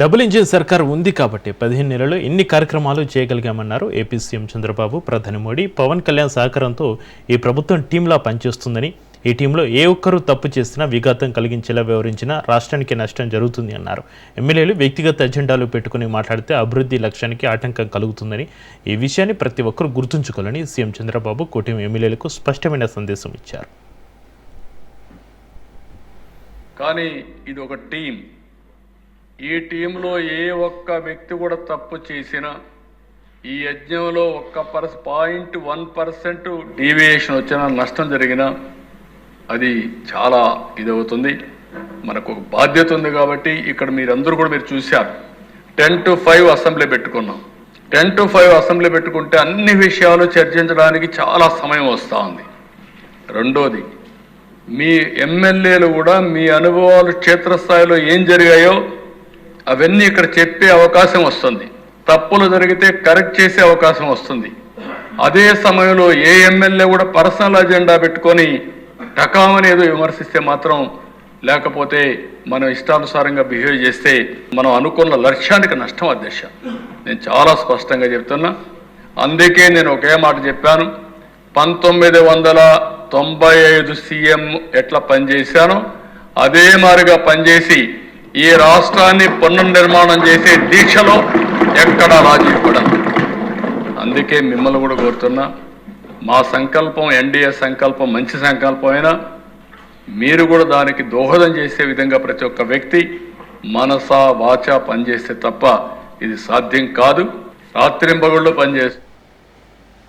Double engine సర్కార్ ఉంది కాబట్టి 15 నెలల్లో ఇన్ని కార్యక్రమాలు చేయగలిగామన్నారు ఏపీ సీఎం చంద్రబాబు. ప్రధాని మోడీ, పవన్ కళ్యాణ్ సహకారంతో ఈ ప్రభుత్వం టీంలా పనిచేస్తుందని, ఈ టీంలో ఏ ఒక్కరూ తప్పు చేసినా విఘాతం కలిగించేలా వ్యవహరించినా రాష్ట్రానికి నష్టం జరుగుతుంది అన్నారు. ఎమ్మెల్యేలు వ్యక్తిగత ఎజెండాలు పెట్టుకుని మాట్లాడితే అభివృద్ధి లక్ష్యానికి ఆటంకం కలుగుతుందని, ఈ విషయాన్ని ప్రతి ఒక్కరూ గుర్తుంచుకోవాలని సీఎం చంద్రబాబు కూటమి ఎమ్మెల్యేలకు స్పష్టమైన సందేశం ఇచ్చారు. కానీ ఇది ఒక టీం. ఈ టీంలో ఏ ఒక్క వ్యక్తి కూడా తప్పు చేసినా, ఈ యజ్ఞంలో ఒక్క 0.1% డీవియేషన్ వచ్చినా, నష్టం జరిగినా అది చాలా ఇదవుతుంది. మనకు ఒక బాధ్యత ఉంది కాబట్టి ఇక్కడ మీరందరూ కూడా మీరు చూశారు. 10 to 5 అసెంబ్లీ పెట్టుకున్నాం. 10 to 5 అసెంబ్లీ పెట్టుకుంటే అన్ని విషయాలు చర్చించడానికి చాలా సమయం వస్తూ ఉంది. రెండోది, మీ ఎమ్మెల్యేలు కూడా మీ అనుభవాలు క్షేత్రస్థాయిలో ఏం జరిగాయో అవన్నీ ఇక్కడ చెప్పే అవకాశం వస్తుంది. తప్పులు జరిగితే కరెక్ట్ చేసే అవకాశం వస్తుంది. అదే సమయంలో ఏ ఎమ్మెల్యే కూడా పర్సనల్ అజెండా పెట్టుకొని టకామని ఏదో విమర్శిస్తే మాత్రం, లేకపోతే మనం ఇష్టానుసారంగా బిహేవ్ చేస్తే మనం అనుకున్న లక్ష్యానికి నష్టం అధ్యక్ష. నేను చాలా స్పష్టంగా చెప్తున్నా. అందుకే నేను ఒకే మాట చెప్పాను. 1995 సీఎం ఎట్లా పనిచేశానో అదే మాదిరిగా పనిచేసి ఈ రాష్ట్రాన్ని పునర్నిర్మాణం చేసే దీక్షలో ఎక్కడా రాజీ పడను. అందుకే మిమ్మల్ని కూడా కోరుతున్నా, మా సంకల్పం, ఎన్డీఏ సంకల్పం మంచి సంకల్పం అయినా మీరు కూడా దానికి దోహదం చేసే విధంగా ప్రతి ఒక్క వ్యక్తి మనసా వాచా పనిచేస్తే తప్ప ఇది సాధ్యం కాదు. రాత్రింబగళ్ళు పనిచేస్తే